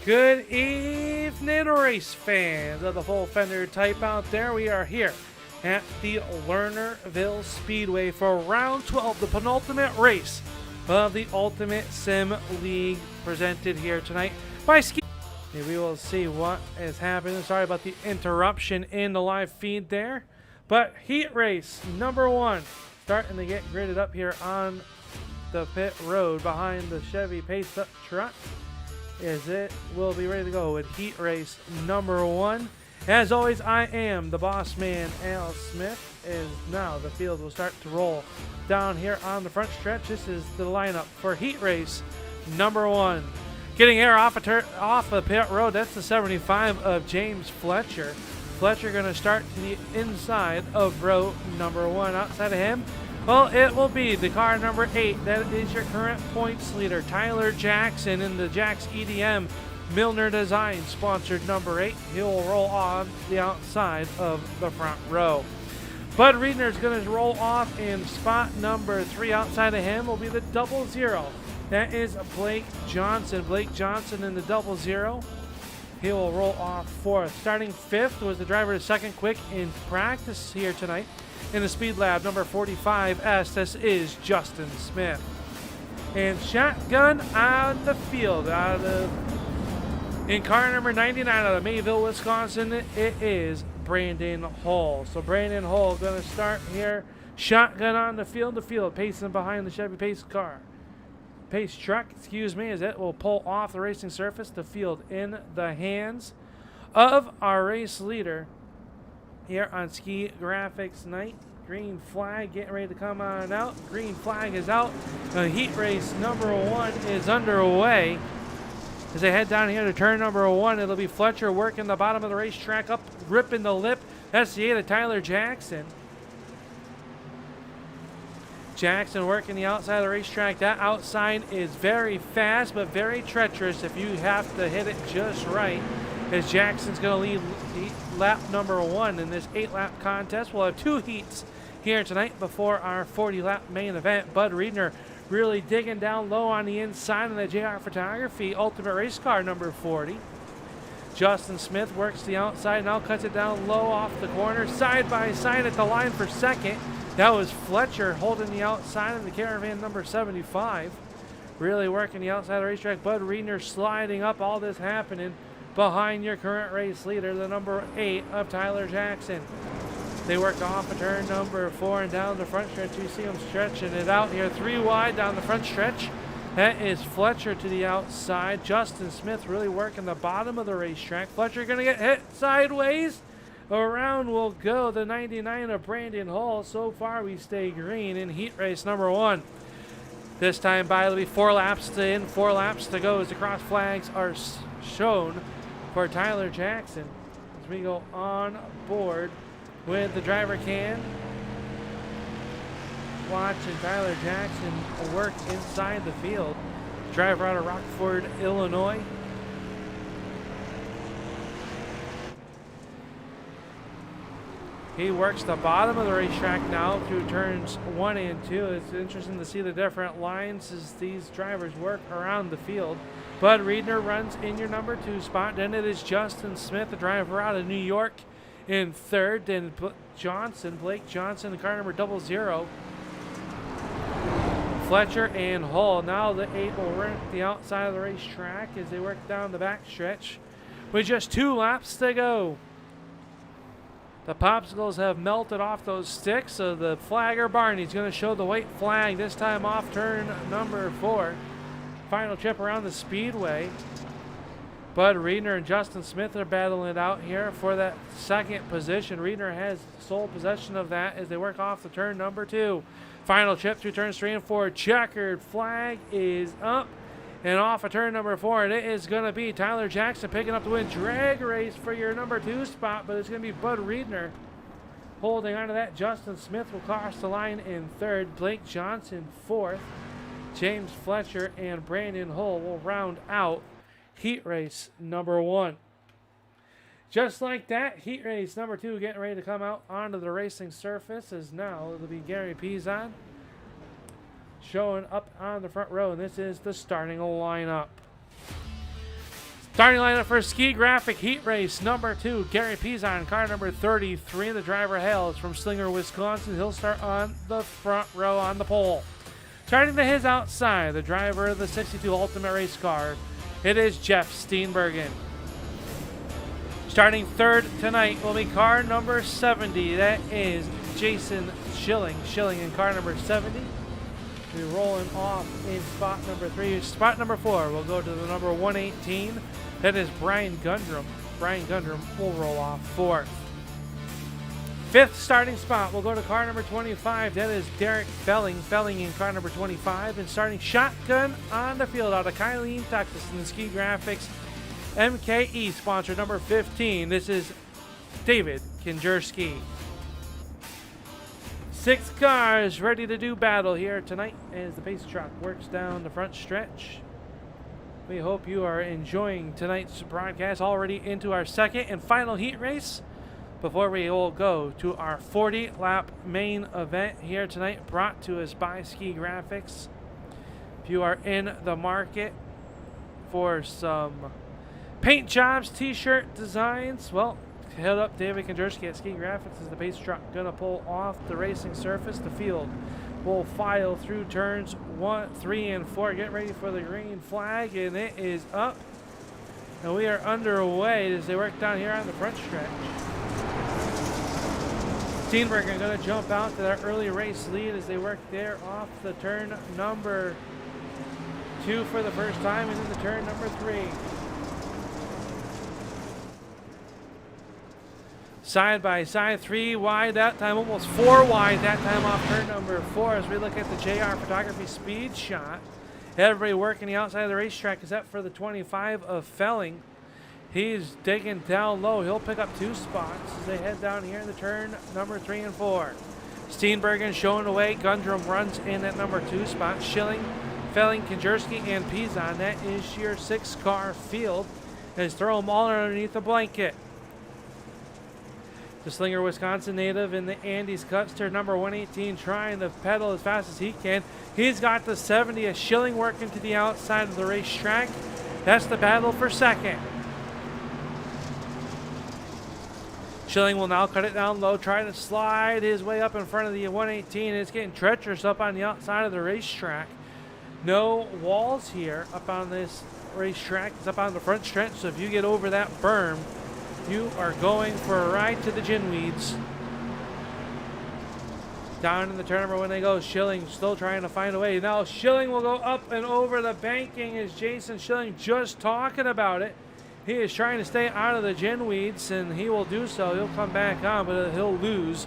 Good evening, race fans of the full fender type out there. We are here at the Lernerville Speedway for round 12, the penultimate race of the Ultimate Sim League, presented here tonight by Ski. We will see what is happening. Sorry about the interruption in the live feed there. But heat race number 1 starting to get gridded up here on the pit road behind the Chevy Pace Up truck. It will be ready to go with heat race number 1. As always, I am the boss man, Al Smith. Now the field will start to roll down here on the front stretch. This is the lineup for heat race number 1. Getting air off the pit road, that's the 75 of James Fletcher. Fletcher going to start to the inside of row number 1. Outside of him, well, it will be the car number 8. That is your current points leader, Tyler Jackson, in the Jax EDM Milner Design sponsored number 8. He will roll on the outside of the front row. Bud Reedner is going to roll off in spot number 3. Outside of him will be the 00. That is Blake Johnson. Blake Johnson in the 00. He will roll off 4th. Starting 5th was the driver to second quick in practice here tonight in the Speed Lab number 45S. This is Justin Smith. And shotgun on the field in car number 99 out of Mayville, Wisconsin, it is Brandon Hull. So Brandon Hull going to start here. Shotgun on the field, pacing behind the Chevy Pace truck, as it will pull off the racing surface. The field in the hands of our race leader here on Ski Graphics Night. Green flag getting ready to come on out. Green flag is out. Heat race number 1 is underway. As they head down here to turn number 1, it'll be Fletcher working the bottom of the racetrack up, ripping the lip. That's the 8 of Tyler Jackson. Jackson working the outside of the racetrack. That outside is very fast but very treacherous if you have to hit it just right. As Jackson's going to lead lap number 1 in this 8-lap contest. We'll have 2 heats here tonight before our 40-lap main event. Bud Reedner really digging down low on the inside of the JR Photography Ultimate Race Car number 40. Justin Smith works the outside, now cuts it down low off the corner, side by side at the line for second. That was Fletcher holding the outside of the Caravan number 75. Really working the outside of the racetrack. Bud Reedner sliding up, all this happening behind your current race leader, the number 8 of Tyler Jackson. They work off of turn number 4 and down the front stretch. You see them stretching it out here. 3 wide down the front stretch. That is Fletcher to the outside. Justin Smith really working the bottom of the racetrack. Fletcher going to get hit sideways. Around will go the 99 of Brandon Hull. So far we stay green in heat race number 1. This time by, it'll be 4 laps to in, 4 laps to go as the cross flags are shown for Tyler Jackson. As we go on board with the driver can. Watching Tyler Jackson work inside the field. Driver out of Rockford, Illinois. He works the bottom of the racetrack now through turns 1 and 2. It's interesting to see the different lines as these drivers work around the field. Bud Reedner runs in your number 2 spot. Then it is Justin Smith, the driver out of New York, in 3rd. Then Blake Johnson, the car number 00. Fletcher and Hull. Now the 8 will run the outside of the racetrack as they work down the back stretch with just 2 laps to go. The popsicles have melted off those sticks, so the flagger Barney's going to show the white flag, this time off turn number 4. Final trip around the speedway. Bud Reedner and Justin Smith are battling it out here for that second position. Reedner has sole possession of that as they work off the turn number 2. Final trip through turns 3 and 4. Checkered flag is up and off of turn number 4. And it is going to be Tyler Jackson picking up the win. Drag race for your number 2 spot, but it's going to be Bud Reedner holding on to that. Justin Smith will cross the line in 3rd. Blake Johnson 4th. James Fletcher and Brandon Hull will round out heat race number 1. Just like that, heat race number 2 getting ready to come out onto the racing surface as now it'll be Gary Pizon showing up on the front row, and this is the starting lineup. Starting lineup for Ski Graphic Heat Race number 2, Gary Pizon, car number 33. The driver hails from Slinger, Wisconsin. He'll start on the front row on the pole. Starting to his outside, the driver of the 62 Ultimate Race car, it is Jeff Steenbergen. Starting third tonight will be car number 70. That is Jason Schilling. Schilling in car number 70. We're rolling off in spot number 3. Spot number 4 will go to the number 118. That is Brian Gundrum. Brian Gundrum will roll off fourth. Fifth starting spot will go to car number 25. That is Derek Felling. Felling in car number 25. And starting shotgun on the field out of Kylene, Texas in the Ski Graphics MKE sponsor number 15. This is David Kinjerski. 6 cars ready to do battle here tonight as the pace truck works down the front stretch. We hope you are enjoying tonight's broadcast. Already into our second and final heat race before we will go to our 40-lap main event here tonight, brought to us by Ski Graphics. If you are in the market for some paint jobs, t-shirt designs, well, head up David Kinjerski at Ski Graphics as the pace truck gonna pull off the racing surface. The field will file through turns 1, 3, and 4. Get ready for the green flag, and it is up. And we are underway as they work down here on the front stretch. Steenbergen going to jump out to that early race lead as they work there off the turn number 2 for the first time, and into turn number 3. Side by side, 3 wide that time, almost 4 wide that time off turn number 4 as we look at the JR Photography speed shot. Everybody working the outside of the racetrack except for the 25 of Felling. He's digging down low. He'll pick up 2 spots as they head down here in the turn number 3 and 4. Steenbergen showing the way. Gundrum runs in at number 2 spot. Schilling, Felling, Kinjerski, and Pizon. That is your 6-car field. Let's throw them all underneath the blanket. The Slinger, Wisconsin native in the Andes cuts turn number 118, trying to pedal as fast as he can. He's got the 70 of Schilling working to the outside of the racetrack. That's the battle for second. Schilling will now cut it down low, try to slide his way up in front of the 118. It's getting treacherous up on the outside of the racetrack. No walls here up on this racetrack. It's up on the front stretch, so if you get over that berm, you are going for a ride to the ginweeds. Down in the turn number when they go, Schilling still trying to find a way. Now Schilling will go up and over the banking as Jason Schilling just talking about it. He is trying to stay out of the ginweeds, and he will do so. He'll come back on, but he'll lose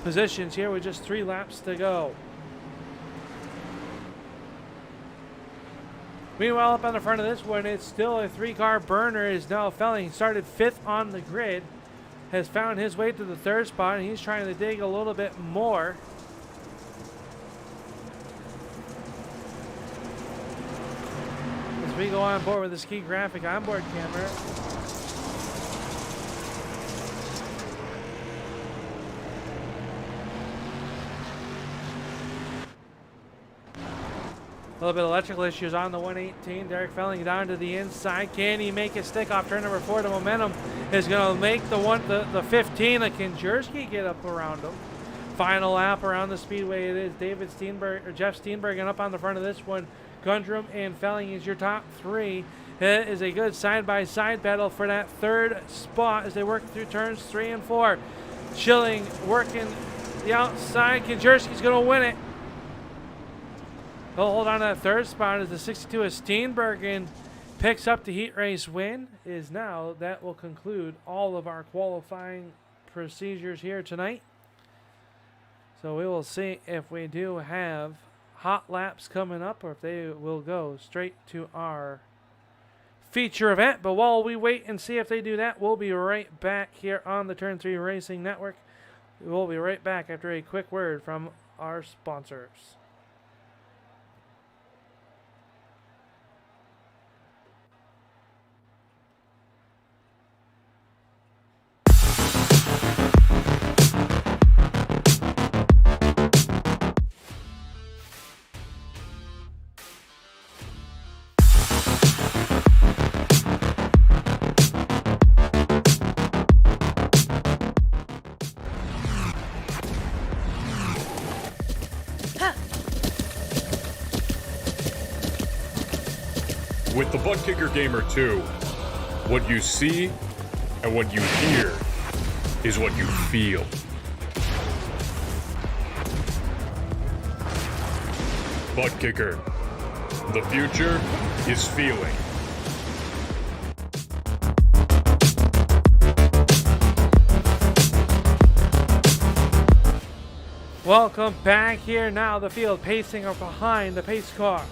positions here with just 3 laps to go. Meanwhile, up on the front of this one, it's still a 3-car burner. Is now Felling. He started 5th on the grid, has found his way to the 3rd spot, and he's trying to dig a little bit more. As we go on board with the Ski Graphic onboard camera. A little bit of electrical issues on the 118. Derek Felling down to the inside. Can he make it stick off turn number 4? The momentum is going to make the 15 of Kinjerski get up around him. Final lap around the speedway. It is Jeff Steenbergen up on the front of this one. Gundrum and Felling is your top 3. It is a good side-by-side battle for that 3rd spot as they work through turns 3 and 4. Schilling working the outside. Kinjerski's going to win it. He'll hold on to that 3rd spot as the 62 of Steenbergen picks up the heat race win. That will conclude all of our qualifying procedures here tonight. So we will see if we do have hot laps coming up or if they will go straight to our feature event. But while we wait and see if they do that, we'll be right back here on the Turn 3 Racing Network. We'll be right back after a quick word from our sponsors. The Butt Kicker Gamer 2. What you see and what you hear is what you feel. Butt Kicker. The future is feeling. Welcome back here now. The field pacing up behind the pace car.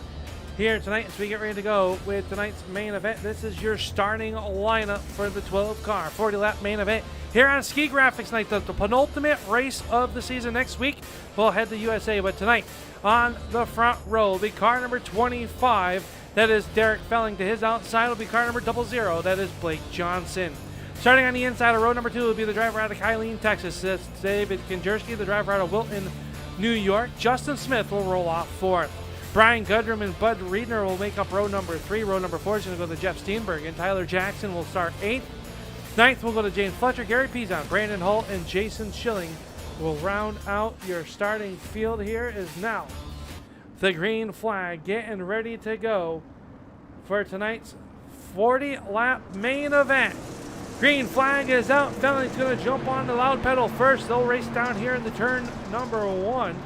Here tonight as we get ready to go with tonight's main event. This is your starting lineup for the 12 car 40 lap main event here on Ski Graphics Night, the penultimate race of the season. Next week we'll head to USA, but tonight on the front row will be car number 25. That is Derek Felling. To his outside will be car number 00. That is Blake Johnson. Starting on the inside of row number 2 will be the driver out of Kylene, Texas. That's David Kinjerski, the driver out of Wilton, New York. Justin Smith will roll off 4th. Brian Gudrum and Bud Riedner will make up row number 3. Row number 4 is going to go to Jeff Steenberg, and Tyler Jackson will start 8th. 9th will go to James Fletcher, Gary Pizon, Brandon Hull, and Jason Schilling will round out your starting field. Here is now the green flag getting ready to go for tonight's 40-lap main event. Green flag is out. Felling's going to jump on the loud pedal first. They'll race down here in the turn number 1.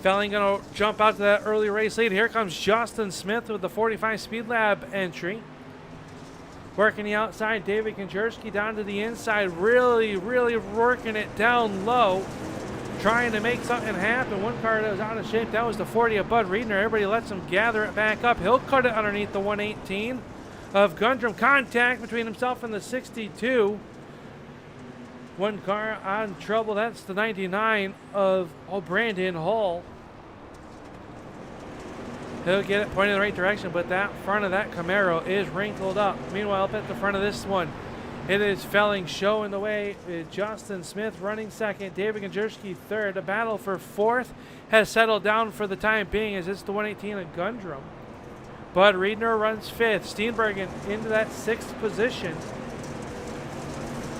Felling going to jump out to that early race lead. Here comes Justin Smith with the 45 Speed Lab entry. Working the outside, David Kinjerski down to the inside. Really working it down low. Trying to make something happen. One car that was out of shape, that was the 40 of Bud Riedner. Everybody lets him gather it back up. He'll cut it underneath the 118 of Gundrum. Contact between himself and the 62. One car on trouble. That's the 99 of Brandon Hull. He'll get it pointed in the right direction, but that front of that Camaro is wrinkled up. Meanwhile, up at the front of this one, it is Felling showing the way with Justin Smith running second, David Kinjerski third. A battle for 4th has settled down for the time being as it's the 118 of Gundrum. Bud Riedner runs 5th. Steenberg into that 6th position.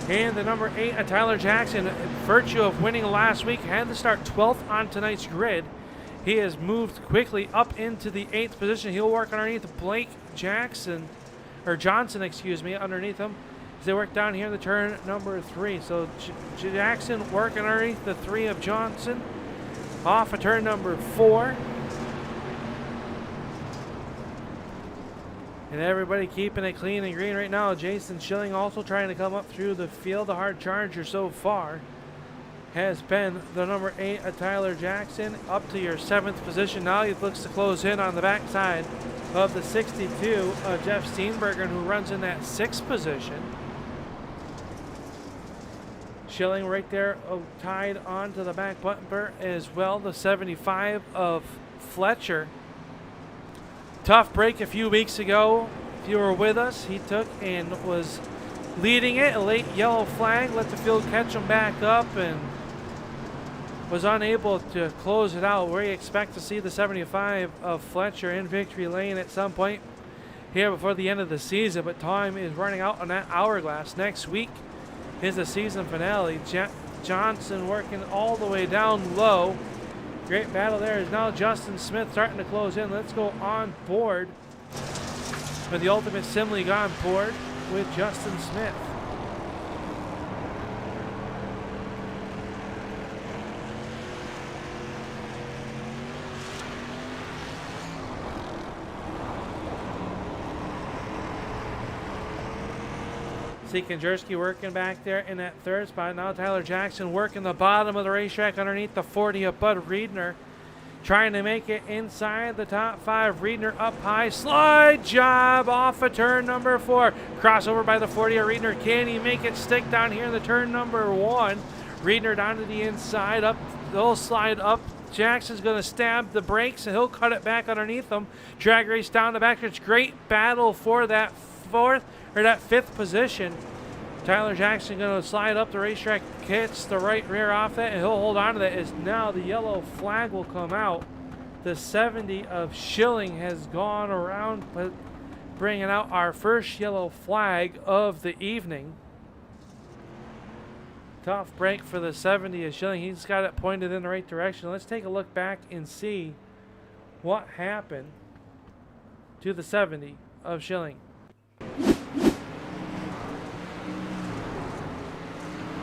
And the number 8, Tyler Jackson, in virtue of winning last week, had to start 12th on tonight's grid. He has moved quickly up into the 8th position. He'll work underneath Blake Johnson, underneath him as they work down here in the turn number 3. So Jackson working underneath the 3 of Johnson. Off of turn number 4. And everybody keeping it clean and green right now. Jason Schilling also trying to come up through the field. The hard charger so far has been the number 8 of Tyler Jackson. Up to your 7th position now. He looks to close in on the backside of the 62 of Jeff Steenberger, who runs in that 6th position. Schilling right there tied onto the back bumper as well. The 75 of Fletcher. Tough break a few weeks ago. If you were with us, he took and was leading it. A late yellow flag, let the field catch him back up and was unable to close it out. We expect to see the 75 of Fletcher in victory lane at some point here before the end of the season, but time is running out on that hourglass. Next week is the season finale. Johnson working all the way down low. Great battle there is now Justin Smith starting to close in. Let's go on board with the Ultimate Sim League on board with Justin Smith. See Kinjerski working back there in that 3rd spot. Now Tyler Jackson working the bottom of the racetrack underneath the 40 of Bud Riedner. Trying to make it inside the top 5. Riedner up high. Slide job off of turn number 4. Crossover by the 40 of Riedner. Can he make it stick down here in the turn number 1? Riedner down to the inside. Up, they'll slide up. Jackson's going to stab the brakes and he'll cut it back underneath them. Drag race down the back. It's great battle for that 5th position. Tyler Jackson going to slide up the racetrack, hits the right rear off that, and he'll hold on to that as now the yellow flag will come out. The 70 of Schilling has gone around, bringing out our first yellow flag of the evening. Tough break for the 70 of Schilling. He's got it pointed in the right direction. Let's take a look back and see what happened. to the 70 of Schilling.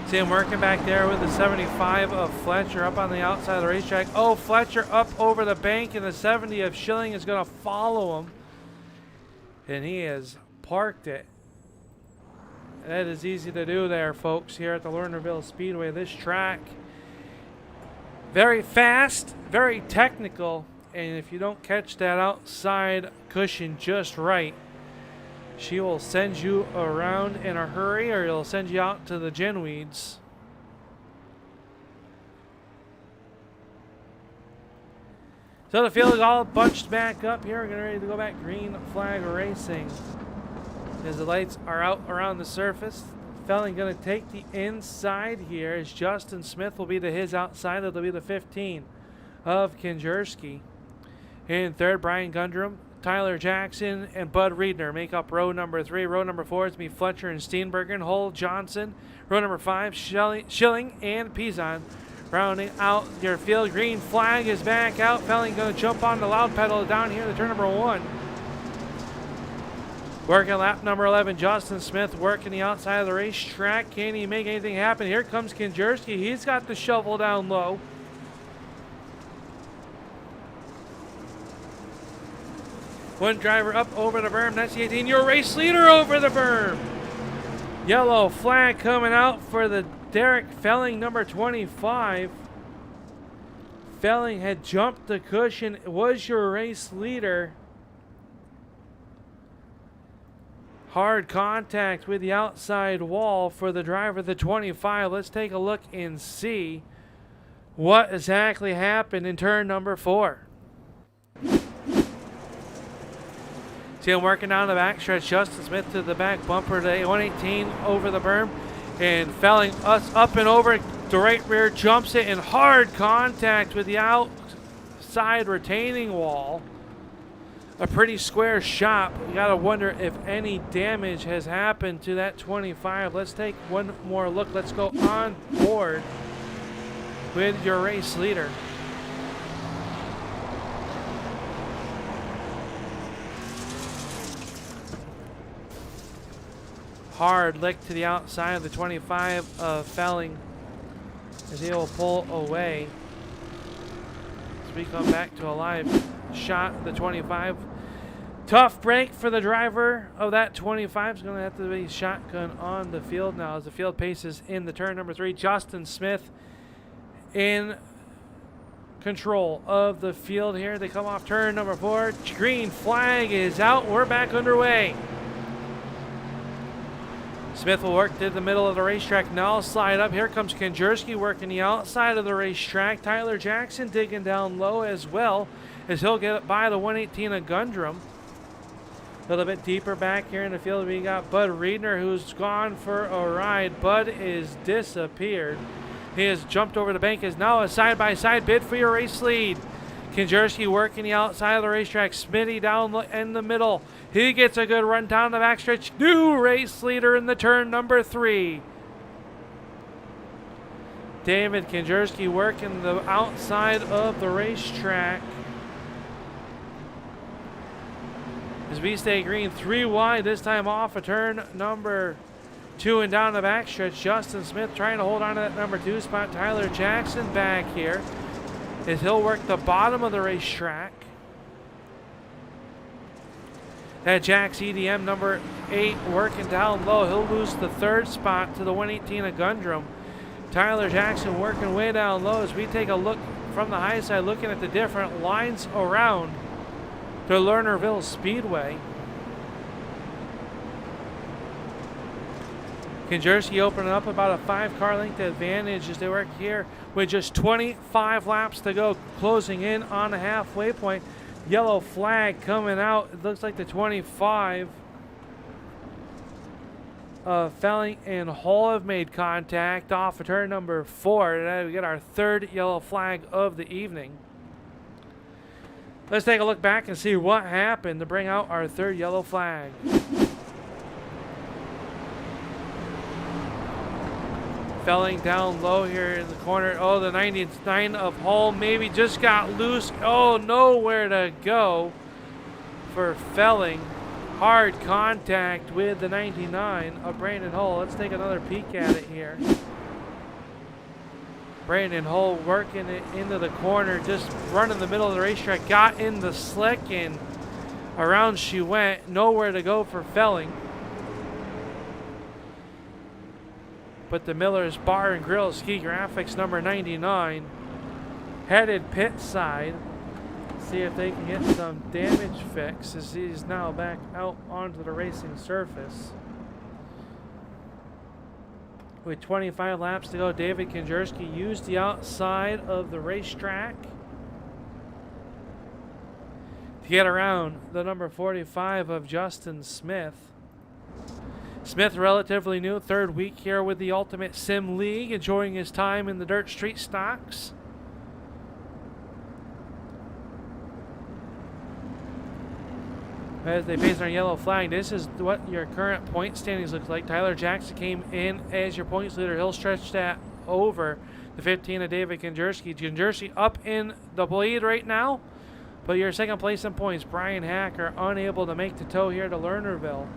See him working back there with the 75 of Fletcher up on the outside of the racetrack. Oh, Fletcher up over the bank, and the 70 of Schilling is going to follow him. And he has parked it. That is easy to do there, folks, here at the Lernerville Speedway. This track, very fast, very technical, and if you don't catch that outside cushion just right, she will send you around in a hurry, or it'll send you out to the gin weeds. So the field is all bunched back up here. We're getting ready to go back green flag racing. As the lights are out around the surface, Felling going to take the inside here as Justin Smith will be to his outside. It'll be the 15 of Kinjerski. In third, Brian Gundrum, Tyler Jackson, and Bud Riedner make up row number 3. Row number 4 is going to be Fletcher and Steenbergen, Hull, Johnson. Row number 5, Schilling and Pizon. Rounding out your field, green flag is back out. Felling going to jump on the loud pedal down here to turn number 1. Working lap number 11, Justin Smith working the outside of the racetrack. Can he make anything happen? Here comes Kinjerski. He's got the shovel down low. One driver up over the berm. That's the 18. Your race leader over the berm. Yellow flag coming out for the Derek Felling, number 25. Felling had jumped the cushion. Was your race leader. Hard contact with the outside wall for the driver, the 25. Let's take a look and see what exactly happened in turn number 4. See him working down the backstretch. Justin Smith to the back bumper today. 118 over the berm. And Felling us up and over. The right rear jumps it in hard contact with the outside retaining wall. A pretty square shot. You got to wonder if any damage has happened to that 25. Let's take one more look. Let's go on board with your race leader. Hard lick to the outside of the 25 of Felling as he will pull away. As we come back to a live shot, the 25. Tough break for the driver of that 25. Is going to have to be shotgun on the field now as the field paces in the turn number 3. Justin Smith in control of the field here. They come off turn number 4. Green flag is out. We're back underway. Smith will work to the middle of the racetrack. Now slide up. Here comes Kinjerski working the outside of the racetrack. Tyler Jackson digging down low as well as he'll get by the 118 of Gundrum. A little bit deeper back here in the field, we got Bud Riedner, who's gone for a ride. Bud is disappeared. He has jumped over the bank. Is now a side-by-side bid for your race lead. Kinjerski working the outside of the racetrack. Smitty down in the middle. He gets a good run down the backstretch. New race leader in the turn number 3. David Kinjerski working the outside of the racetrack. As we stay green, 3 wide, this time off a turn number 2 and down the backstretch. Justin Smith trying to hold on to that number 2 spot. Tyler Jackson back here as he'll work the bottom of the racetrack. That Jack's EDM number 8 working down low. He'll lose the 3rd spot to the 118 of Gundrum. Tyler Jackson working way down low as we take a look from the high side, looking at the different lines around the Lernerville Speedway. Kinjerski opening up about a 5-car length advantage as they work here with just 25 laps to go, closing in on the halfway point. Yellow flag coming out. It looks like the 25 Felling and Hull have made contact off of turn number 4. And we get our 3rd yellow flag of the evening. Let's take a look back and see what happened to bring out our 3rd yellow flag. Felling down low here in the corner. Oh, the 99 of Hull maybe just got loose. Oh, nowhere to go for felling. Hard contact with the 99 of Brandon Hull. Let's take another peek at it here. Brandon Hull working it into the corner, just running the middle of the racetrack. Got in the slick and around she went. Nowhere to go for felling. But the Miller's Bar and Grill Ski Graphics number 99 headed pit side. See if they can get some damage fix as he's now back out onto the racing surface. With 25 laps to go, David Konjerski used the outside of the racetrack to get around the number 45 of Justin Smith. Smith, relatively new, third week here with the Ultimate Sim League, enjoying his time in the dirt street stocks. As they face our yellow flag, this is what your current point standings look like. Tyler Jackson came in as your points leader. He'll stretch that over the 15 of David Konjerski. Konjerski up in the lead right now, but your second place in points, Brian Hacker, unable to make the tow here to Lernerville.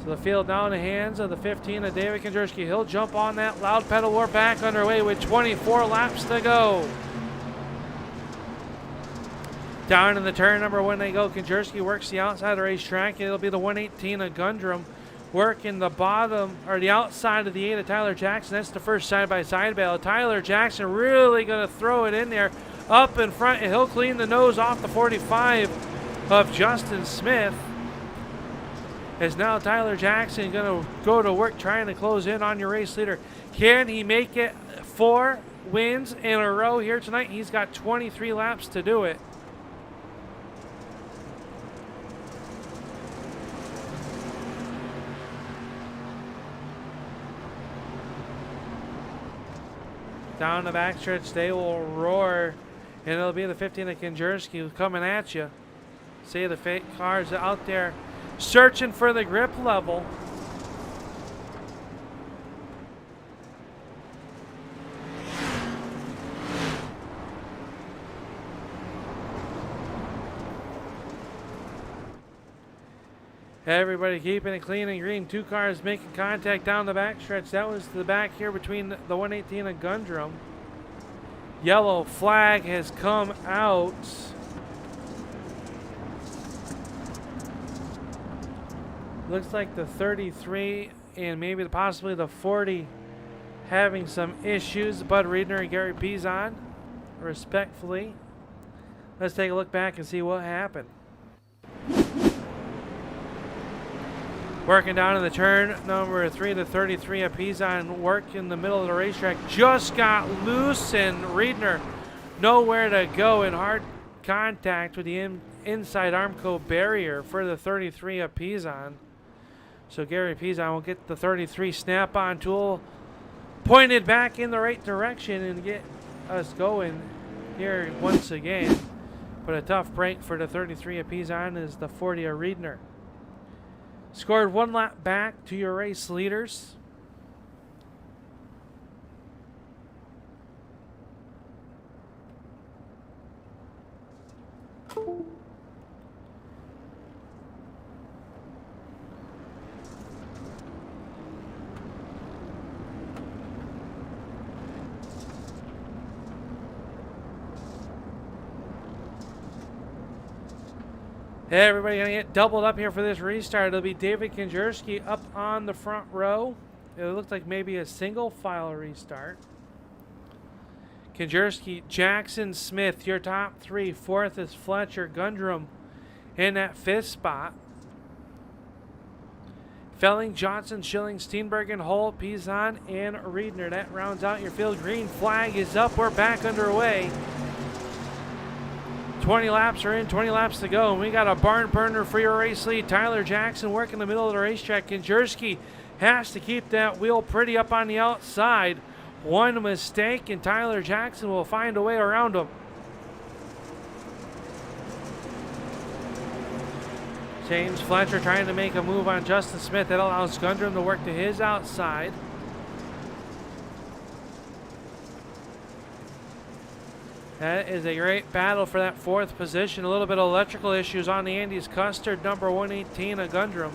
So the field now in the hands of the 15 of David Konjerski. He'll jump on that loud pedal. We're back underway with 24 laps to go. Down in the turn number one they go. Konjerski works the outside of the racetrack. It'll be the 118 of Gundrum working the bottom or the outside of the 8 of Tyler Jackson. That's the first side-by-side battle. Tyler Jackson really going to throw it in there up in front, and he'll clean the nose off the 45 of Justin Smith. As now Tyler Jackson going to go to work trying to close in on your race leader. Can he make it 4 wins in a row here tonight? He's got 23 laps to do it. Down the backstretch, they will roar, and it'll be the 15 of Konjerski coming at you. See the fake cars out there searching for the grip level. Everybody keeping it clean and green. 2 cars making contact down the backstretch. That was the back here between the 118 and Gundrum. Yellow flag has come out. Looks like the 33 and maybe possibly the 40 having some issues. Bud Riedner and Gary Pizon, respectfully. Let's take a look back and see what happened. Working down in the turn number 3 to 33 of Pizon, work in the middle of the racetrack. Just got loose, and Riedner nowhere to go in hard contact with the inside Armco barrier for the 33 of Pizon. So Gary Pizon will get the 33 snap-on tool pointed back in the right direction and get us going here once again. But a tough break for the 33 of Pizon is the 40 of Riedner. Scored 1 lap back to your race leaders. Everybody gonna get doubled up here for this restart. It'll be David Konjerski up on the front row. It looks like maybe a single file restart. Konjerski, Jackson, Smith, your top 3. 4th is Fletcher, Gundrum in that 5th spot. Felling, Johnson, Schilling, Steenbergen, Hull, Pizon, and Riedner. That rounds out your field. Green flag is up. We're back underway. 20 laps are in, 20 laps to go, and we got a barn burner for your race lead. Tyler Jackson working the middle of the racetrack. Konjerski has to keep that wheel pretty up on the outside. One mistake, and Tyler Jackson will find a way around him. James Fletcher trying to make a move on Justin Smith. That allows Gundrum to work to his outside. That is a great battle for that 4th position. A little bit of electrical issues on the Andes Custard, number 118 of Gundrum.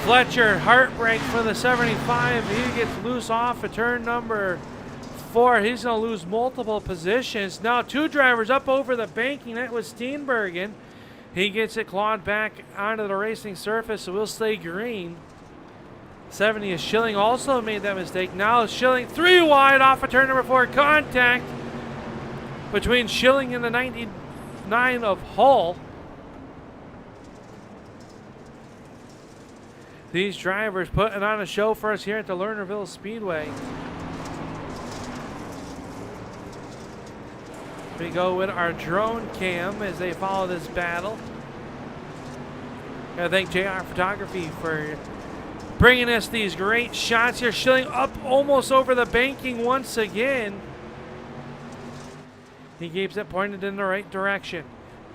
Fletcher, heartbreak for the 75. He gets loose off of turn number 4. He's going to lose multiple positions. Now 2 drivers up over the banking. That was Steenbergen. He gets it clawed back onto the racing surface, so we'll stay green. 70 is Schilling, also made that mistake. Now Schilling 3 wide off of turn number 4. Contact between Schilling and the 99 of Hull. These drivers putting on a show for us here at the Lernerville Speedway. We go with our drone cam as they follow this battle. I thank JR Photography for bringing us these great shots here. Schilling up almost over the banking once again. He keeps it pointed in the right direction.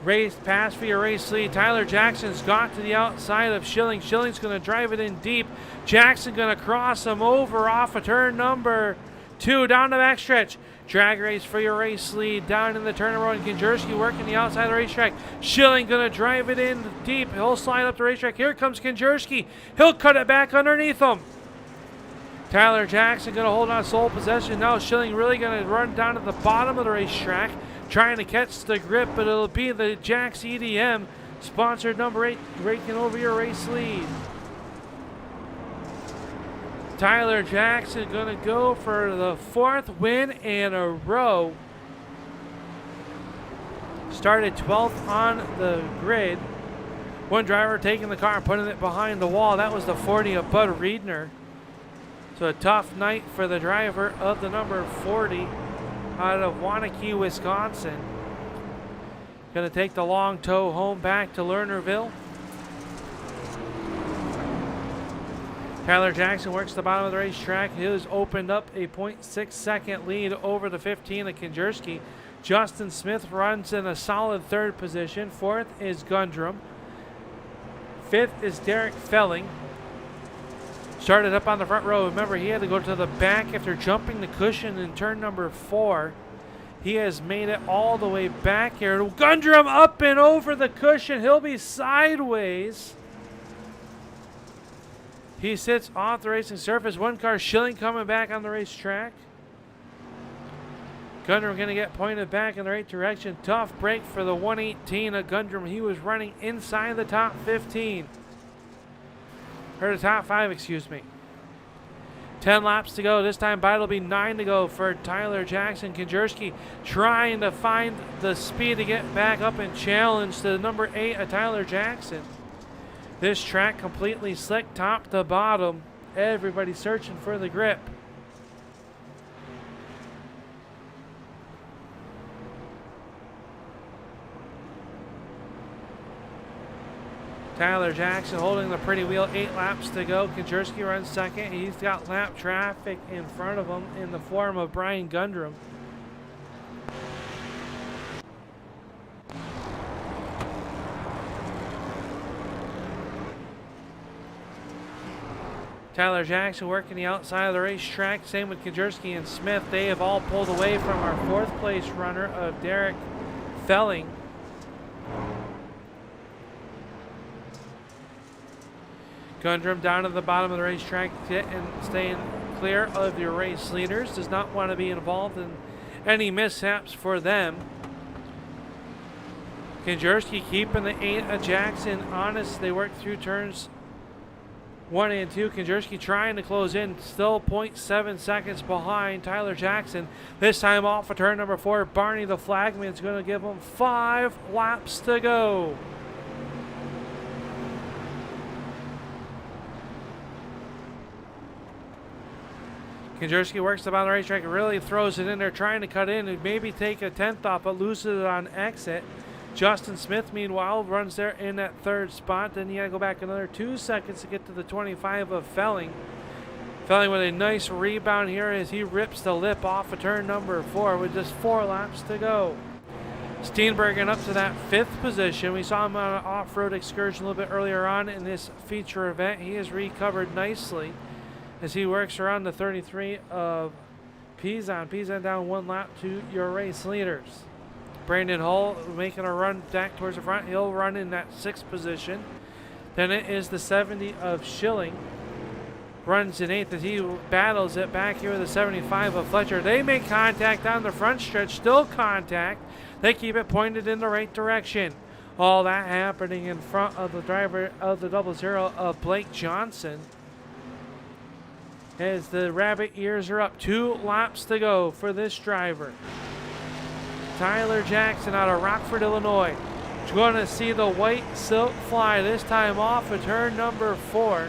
Race pass for your race lead. Tyler Jackson's got to the outside of Schilling. Schilling's going to drive it in deep. Jackson going to cross him over off of turn number 2 down the backstretch. Drag race for your race lead down in the turnaround. And Konjerski working the outside of the racetrack. Schilling going to drive it in deep. He'll slide up the racetrack. Here comes Konjerski. He'll cut it back underneath him. Tyler Jackson going to hold on sole possession. Now Schilling really going to run down to the bottom of the racetrack, trying to catch the grip, but it'll be the Jax EDM, sponsored number 8, raking over your race lead. Tyler Jackson going to go for the 4th win in a row. Started 12th on the grid. One driver taking the car and putting it behind the wall. That was the 40 of Bud Riedner. So a tough night for the driver of the number 40 out of Waunakee, Wisconsin. Going to take the long tow home back to Lernerville. Tyler Jackson works the bottom of the racetrack. He has opened up a 0.6 second lead over the 15 of Konjerski. Justin Smith runs in a solid 3rd position. 4th is Gundrum. 5th is Derek Felling. Started up on the front row. Remember, he had to go to the back after jumping the cushion in turn number 4. He has made it all the way back here. Gundrum up and over the cushion. He'll be sideways. He sits off the racing surface. One car, Schilling, coming back on the racetrack. Gundrum going to get pointed back in the right direction. Tough break for the 118 of Gundrum. He was running inside the top 15. Or the top 5, excuse me. 10 laps to go. This time by it'll be 9 to go for Tyler Jackson. Konjerski trying to find the speed to get back up and challenge to the number 8 of Tyler Jackson. This track completely slick top to bottom. Everybody searching for the grip. Tyler Jackson holding the pretty wheel. 8 laps to go. Konjerski runs 2nd. He's got lap traffic in front of him in the form of Brian Gundrum. Tyler Jackson working the outside of the racetrack. Same with Konjerski and Smith. They have all pulled away from our 4th place runner of Derek Felling. Gundrum down to the bottom of the racetrack and staying clear of your race leaders. Does not want to be involved in any mishaps for them. Konjerski keeping the 8 of Jackson honest. They work through turns 1 and 2. Konjerski trying to close in. Still 0.7 seconds behind Tyler Jackson. This time off of turn number 4. Barney the flagman is going to give him 5 laps to go. Konjerski works the bottom of the racetrack and really throws it in there, trying to cut in and maybe take a 10th off, but loses it on exit. Justin Smith, meanwhile, runs there in that 3rd spot. Then you got to go back another 2 seconds to get to the 25 of Felling. Felling with a nice rebound here as he rips the lip off of turn number 4 with just 4 laps to go. Steenbergen up to that 5th position. We saw him on an off-road excursion a little bit earlier on in this feature event. He has recovered nicely. as he works around the 33 of Pizon. Pizon down 1 lap to your race leaders. Brandon Hull making a run back towards the front. He'll run in that 6th position. Then it is the 70 of Schilling. Runs in 8th as he battles it back here with the 75 of Fletcher. They make contact on the front stretch. Still contact. They keep it pointed in the right direction. All that happening in front of the driver of the 00 of Blake Johnson. As the rabbit ears are up. 2 laps to go for this driver. Tyler Jackson out of Rockford, Illinois. Going to see the white silk fly, this time off of turn number 4.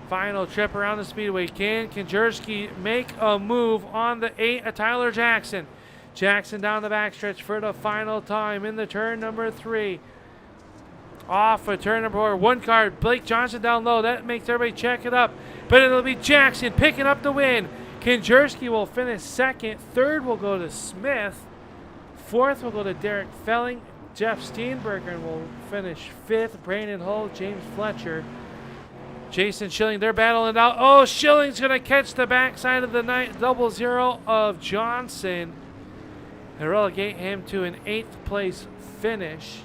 Final trip around the speedway. Can Konjerski make a move on the 8 of Tyler Jackson? Jackson down the backstretch for the final time in the turn number 3. Off of turn number 4. 1 car, Blake Johnson down low. That makes everybody check it up. But it'll be Jackson picking up the win. Konjerski will finish 2nd. 3rd will go to Smith. 4th will go to Derek Felling. Jeff Steenbergen will finish 5th. Brandon Hull, James Fletcher, Jason Schilling. They're battling it out. Oh, Schilling's going to catch the backside of the 00 of Johnson and relegate him to an 8th place finish.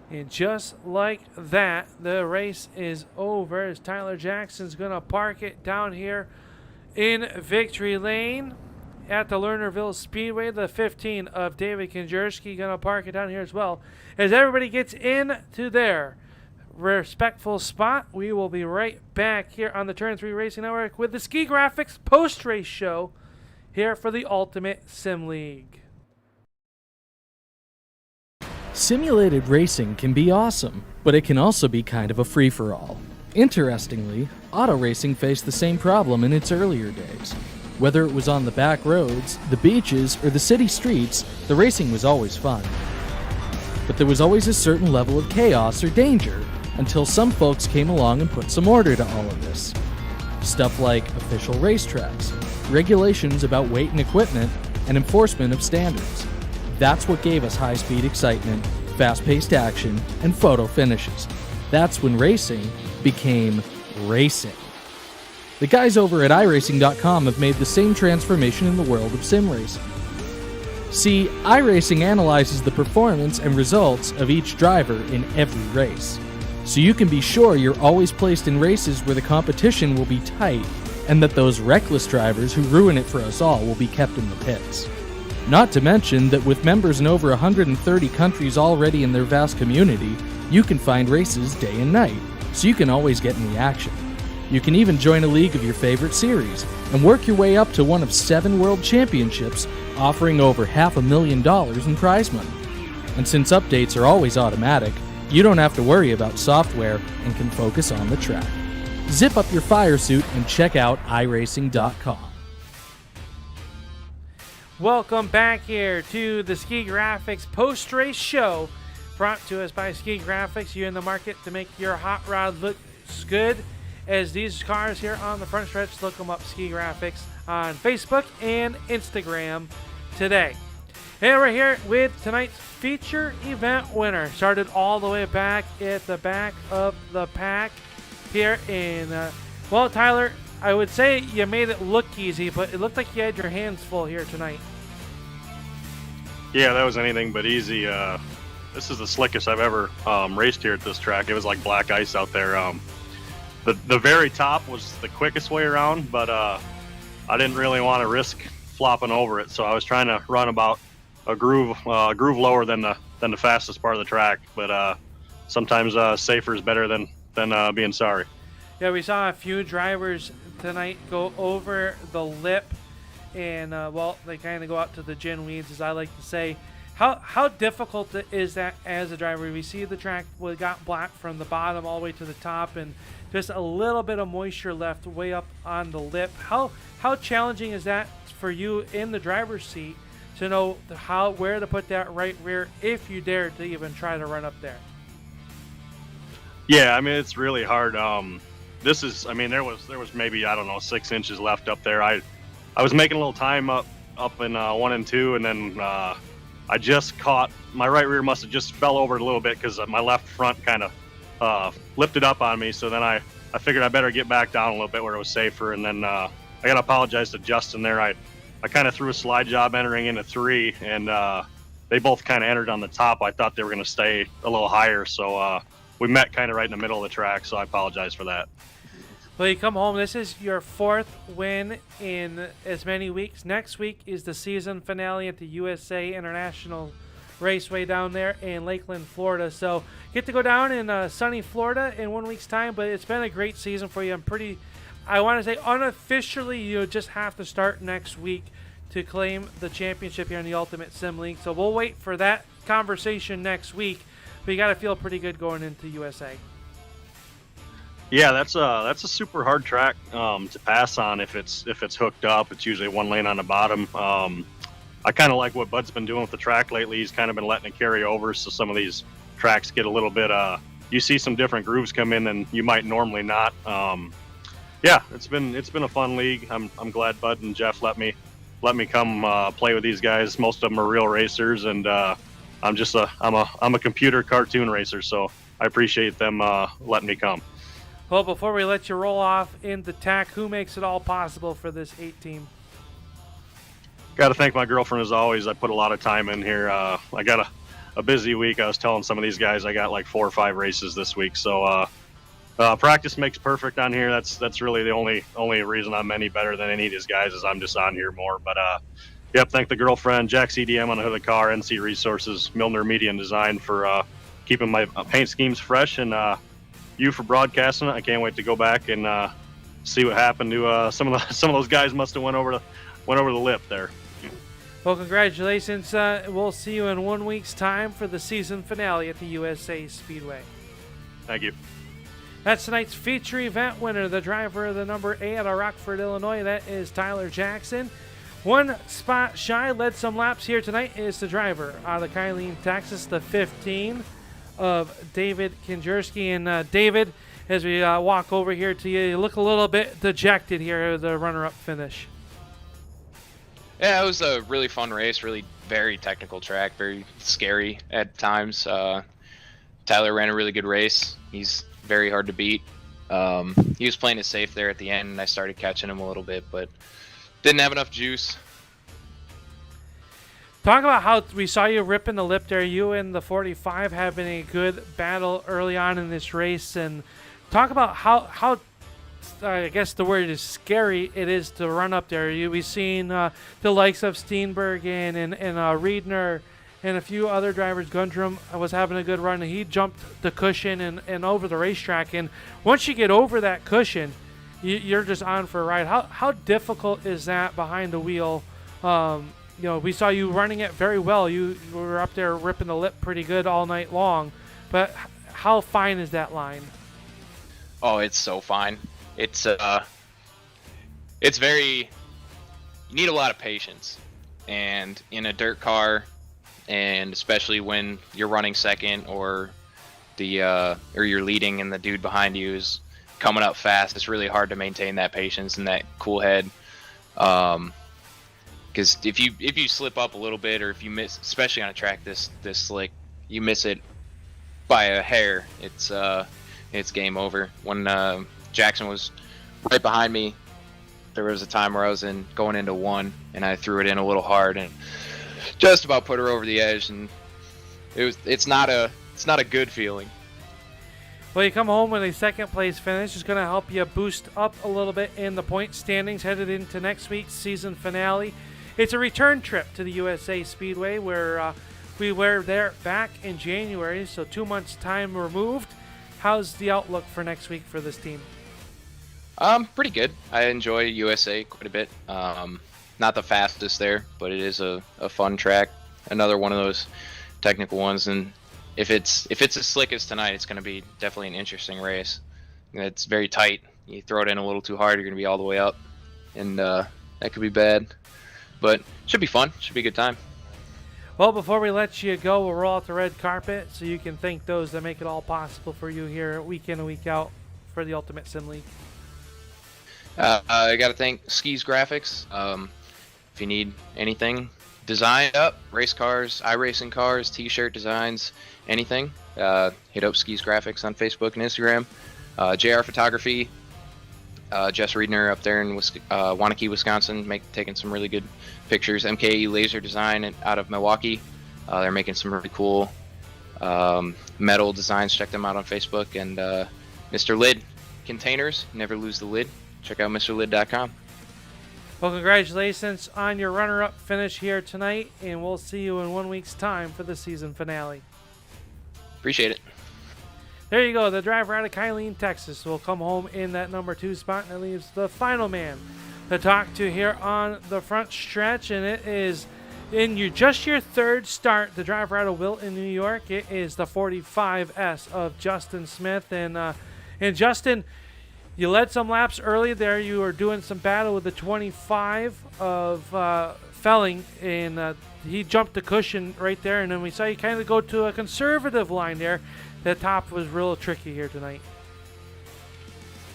And just like that, the race is over as Tyler Jackson's going to park it down here in victory lane at the Lernerville Speedway. The 15 of David Konjerski going to park it down here as well. As everybody gets into their respectful spot, we will be right back here on the Turn 3 Racing Network with the Ski Graphics post-race show here for the Ultimate Sim League. Simulated racing can be awesome, but it can also be kind of a free-for-all. Interestingly, auto racing faced the same problem in its earlier days. Whether it was on the back roads, the beaches, or the city streets, the racing was always fun. But there was always a certain level of chaos or danger until some folks came along and put some order to all of this. Stuff like official racetracks, regulations about weight and equipment, and enforcement of standards. That's what gave us high-speed excitement, fast-paced action, and photo finishes. That's when racing became racing. The guys over at iRacing.com have made the same transformation in the world of sim racing. See, iRacing analyzes the performance and results of each driver in every race, so you can be sure you're always placed in races where the competition will be tight and that those reckless drivers who ruin it for us all will be kept in the pits. Not to mention that with members in over 130 countries already in their vast community, you can find races day and night, so you can always get in the action. You can even join a league of your favorite series and work your way up to one of 7 world championships, offering over $500,000 in prize money. And since updates are always automatic, you don't have to worry about software and can focus on the track. Zip up your fire suit and check out iRacing.com. Welcome back here to the Ski Graphics post-race show, brought to us by Ski Graphics. You in the market to make your hot rod look good, as these cars here on the front stretch. Look them up, Ski Graphics, on Facebook and Instagram today. And we're here with tonight's feature event winner. Started all the way back at the back of the pack here in, well, Tyler, I would say you made it look easy, but it looked like you had your hands full here tonight. Yeah, that was anything but easy. This is the slickest I've ever raced here at this track. It was like black ice out there. The very top was the quickest way around, but I didn't really want to risk flopping over it, so I was trying to run about a groove lower than the fastest part of the track. But sometimes safer is better than being sorry. Yeah, we saw a few drivers tonight go over the lip, and well, they kind of go out to the gin weeds, as I like to say. How difficult is that as a driver? We see the track got black from the bottom all the way to the top, and just a little bit of moisture left way up on the lip. How challenging is that for you in the driver's seat to know where to put that right rear if you dare to even try to run up there? Yeah, I mean, it's really hard. This is, I mean, there was maybe, I don't know, 6 inches left up there. I was making a little time up in 1 and 2, and then I just caught, my right rear must have just fell over a little bit because my left front kind of lifted up on me. So then I figured I better get back down a little bit where it was safer. And then I got to apologize to Justin there. I kind of threw a slide job entering into 3, and they both kind of entered on the top. I thought they were going to stay a little higher. So we met kind of right in the middle of the track. So I apologize for that. Well, you come home. This is your 4th win in as many weeks. Next week is the season finale at the USA International Raceway down there in Lakeland, Florida. So get to go down in sunny Florida in 1 week's time. But it's been a great season for you. I want to say unofficially, you just have to start next week to claim the championship here in the Ultimate Sim League. So we'll wait for that conversation next week. But you got to feel pretty good going into USA. Yeah, that's a super hard track to pass on if it's hooked up. It's usually 1 lane on the bottom. I kind of like what Bud's been doing with the track lately. He's kind of been letting it carry over, so some of these tracks get a little bit. You see some different grooves come in than you might normally not. Yeah, it's been a fun league. I'm glad Bud and Jeff let me come play with these guys. Most of them are real racers, and I'm a computer cartoon racer, so I appreciate them letting me come. Well, before we let you roll off into TAC, who makes it all possible for this 8 team? Got to thank my girlfriend as always. I put a lot of time in here. I got a busy week. I was telling some of these guys I got like 4 or 5 races this week. So practice makes perfect on here. That's really the only reason I'm any better than any of these guys is I'm just on here more. But yep, thank the girlfriend, Jack CDM on the hood of the car, NC Resources, Milner Media and Design for keeping my paint schemes fresh, and you for broadcasting it. I can't wait to go back and see what happened to some of those guys. Must have went over the lip there. Well, congratulations. We'll see you in 1 week's time for the season finale at the USA Speedway. Thank you. That's tonight's feature event winner, the driver of the number 8 out of Rockford, Illinois. That is Tyler Jackson. 1 spot shy, led some laps here tonight, is the driver out of Kylene, Texas, the 15 of David Kinjerski. And David, as we walk over here to you, you look a little bit dejected here, the runner-up finish. Yeah, it was a really fun race, really very technical track, very scary at times. Tyler ran a really good race. He's very hard to beat. He was playing it safe there at the end, and I started catching him a little bit, but didn't have enough juice. Talk about how we saw you ripping the lip there. You and the 45 having a good battle early on in this race, and talk about how I guess the word is scary it is to run up there. We've seen the likes of Steenberg and Riedner and a few other drivers. Gundrum was having a good run, and he jumped the cushion and over the racetrack. And once you get over that cushion, you're just on for a ride. How difficult is that behind the wheel? We saw you running it very well. You were up there ripping the lip pretty good all night long. But how fine is that line? Oh, it's so fine. It's very, you need a lot of patience, and in a dirt car, and especially when you're running second or you're leading and the dude behind you is coming up fast, it's really hard to maintain that patience and that cool head. Because if you slip up a little bit, or if you miss, especially on a track this slick, you miss it by a hair, it's game over. When Jackson was right behind me, there was a time where I was going into 1, and I threw it in a little hard and just about put her over the edge, and it's not a good feeling. Well, you come home with a second place finish. It's going to help you boost up a little bit in the point standings headed into next week's season finale. It's a return trip to the USA Speedway where we were there back in January, so 2 months time removed. How's the outlook for next week for this team? Pretty good. I enjoy USA quite a bit. Not the fastest there, but it is a fun track. Another one of those technical ones, and if it's as slick as tonight, it's going to be definitely an interesting race. It's very tight. You throw it in a little too hard, you're going to be all the way up, and that could be bad. But should be fun. Should be a good time. Well, before we let you go, we'll roll out the red carpet so you can thank those that make it all possible for you here week in and week out for the Ultimate Sim League. I got to thank Skis Graphics. If you need anything, design up, race cars, iRacing cars, t-shirt designs, anything. Hit up Skis Graphics on Facebook and Instagram. JR Photography, Jess Riedner up there in Waunakee, Wisconsin, taking some really good pictures. MKE Laser Design out of Milwaukee. They're making some really cool metal designs. Check them out on Facebook. And Mr. Lid Containers, never lose the lid. Check out MrLid.com. Well, congratulations on your runner-up finish here tonight, and we'll see you in 1 week's time for the season finale. Appreciate it. There you go. The driver out of Kylene, Texas will come home in that number 2 spot, and it leaves the final man to talk to here on the front stretch, and it is in your third start. The driver out of Wilton, New York. It is the 45S of Justin Smith, and Justin, you led some laps early there. You were doing some battle with the 25 of Felling, and he jumped the cushion right there, and then we saw you kind of go to a conservative line there. The top was real tricky here tonight.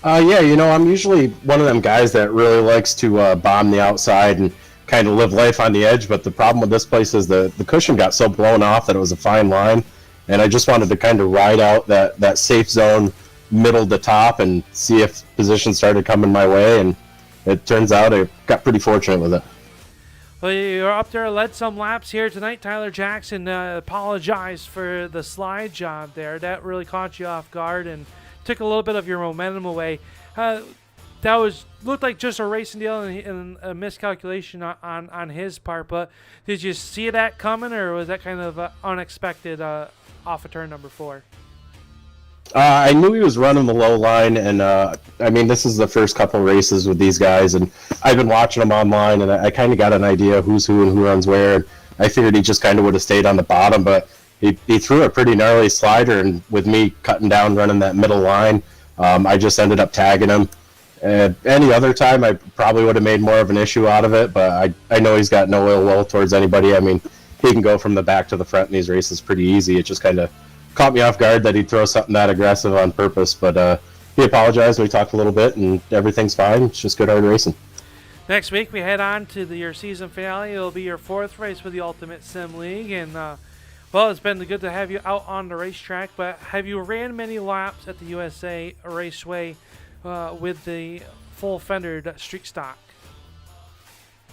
Yeah, I'm usually one of them guys that really likes to bomb the outside and kind of live life on the edge, but the problem with this place is the cushion got so blown off that it was a fine line, and I just wanted to kind of ride out that safe zone middle to top and see if positions started coming my way, and it turns out I got pretty fortunate with it. Well, you're up there, led some laps here tonight. Tyler Jackson apologized for the slide job there. That really caught you off guard and took a little bit of your momentum away. That looked like just a racing deal and a miscalculation on his part, but did you see that coming, or was that kind of unexpected off of turn number 4? I knew he was running the low line, and this is the first couple races with these guys, and I've been watching them online, and I kind of got an idea who's who and who runs where, and I figured he just kind of would have stayed on the bottom, but he threw a pretty gnarly slider, and with me cutting down, running that middle line, I just ended up tagging him. Any other time, I probably would have made more of an issue out of it, but I know he's got no ill will towards anybody. I mean, he can go from the back to the front in these races pretty easy. It just kind of caught me off guard that he'd throw something that aggressive on purpose, but he apologized. We talked a little bit, and everything's fine. It's just good hard racing. Next week, we head on to your season finale. It'll be your 4th race with the Ultimate Sim League, and well, it's been good to have you out on the racetrack, but have you ran many laps at the USA Raceway with the full fendered street stock?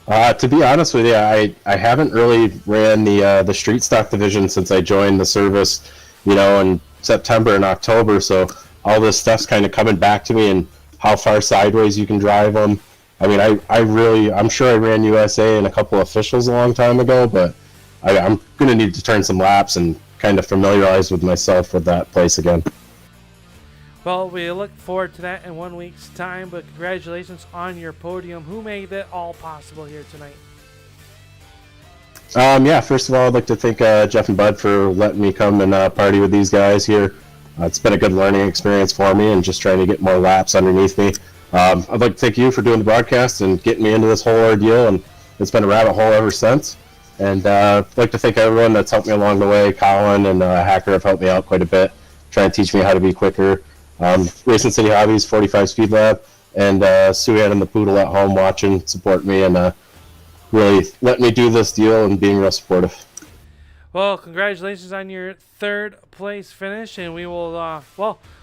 To be honest with you, I haven't really ran the street stock division since I joined the service, in September and October, so all this stuff's kind of coming back to me, and how far sideways you can drive them. I mean, I'm sure I ran USA and a couple officials a long time ago, but I'm going to need to turn some laps and kind of familiarize with myself with that place again. Well, we look forward to that in 1 week's time, but congratulations on your podium. Who made it all possible here tonight? First of all, I'd like to thank Jeff and Bud for letting me come and party with these guys here. It's been a good learning experience for me, and just trying to get more laps underneath me. I'd like to thank you for doing the broadcast and getting me into this whole ordeal, and it's been a rabbit hole ever since. And I'd like to thank everyone that's helped me along the way. Colin and Hacker have helped me out quite a bit, trying to teach me how to be quicker. Racing City Hobbies, 45 Speed Lab, and Suhan and the Poodle at home watching, support me, and really let me do this deal and being real supportive. Well, congratulations on your 3rd place finish, and we will,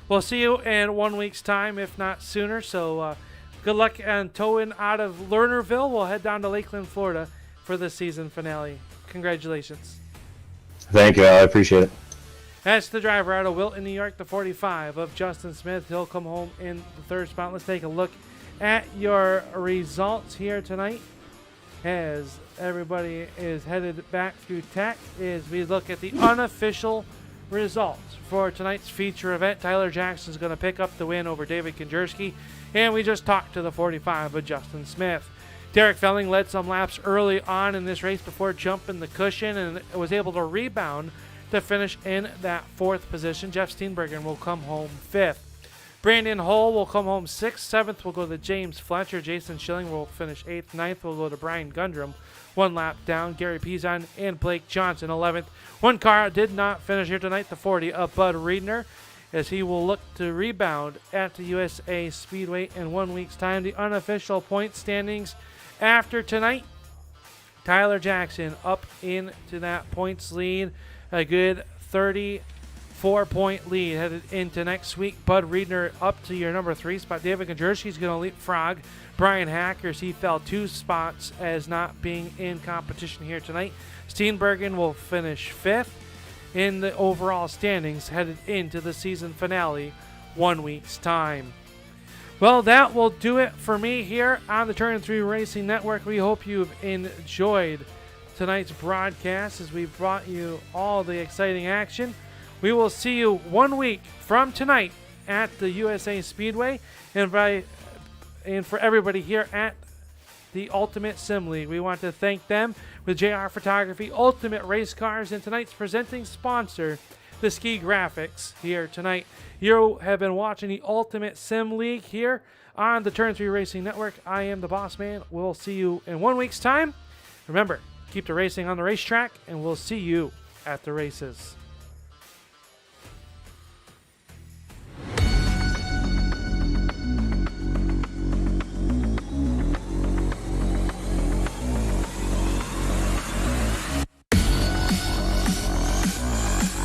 we'll see you in 1 week's time, if not sooner. So good luck on towing out of Lernerville. We'll head down to Lakeland, Florida for the season finale. Congratulations. Thank you, I appreciate it. That's the driver out of Wilton, New York, the 45 of Justin Smith. He'll come home in the 3rd spot. Let's take a look at your results here tonight. As everybody is headed back through tech, as we look at the unofficial results for tonight's feature event. Tyler Jackson's going to pick up the win over David Konjerski, and we just talked to the 45 of Justin Smith. Derek Felling led some laps early on in this race before jumping the cushion and was able to rebound to finish in that 4th position. Jeff Steenbergen will come home 5th. Brandon Hull will come home 6th. 7th will go to James Fletcher. Jason Schilling will finish 8th. 9th will go to Brian Gundrum. 1 lap down, Gary Pizon and Blake Johnson 11th. One car did not finish here tonight, the 40 of Bud Riedner, as he will look to rebound at the USA Speedway in 1 week's time. The unofficial point standings after tonight: Tyler Jackson up into that points lead. A good 34-point lead headed into next week. Bud Riedner up to your number 3 spot. David Konjerski's going to leapfrog Brian Hackers. He fell 2 spots as not being in competition here tonight. Steenbergen will finish 5th in the overall standings headed into the season finale 1 week's time. Well, that will do it for me here on the Turn 3 Racing Network. We hope you've enjoyed tonight's broadcast as we brought you all the exciting action. We will see you 1 week from tonight at the USA Speedway, and for everybody here at the Ultimate Sim League, we want to thank them with JR Photography, Ultimate Race Cars, and tonight's presenting sponsor, the Ski Graphics, here tonight. You have been watching the Ultimate Sim League here on the Turn 3 Racing Network. I am the Boss Man. We'll see you in 1 week's time. Remember, keep the racing on the racetrack, and we'll see you at the races.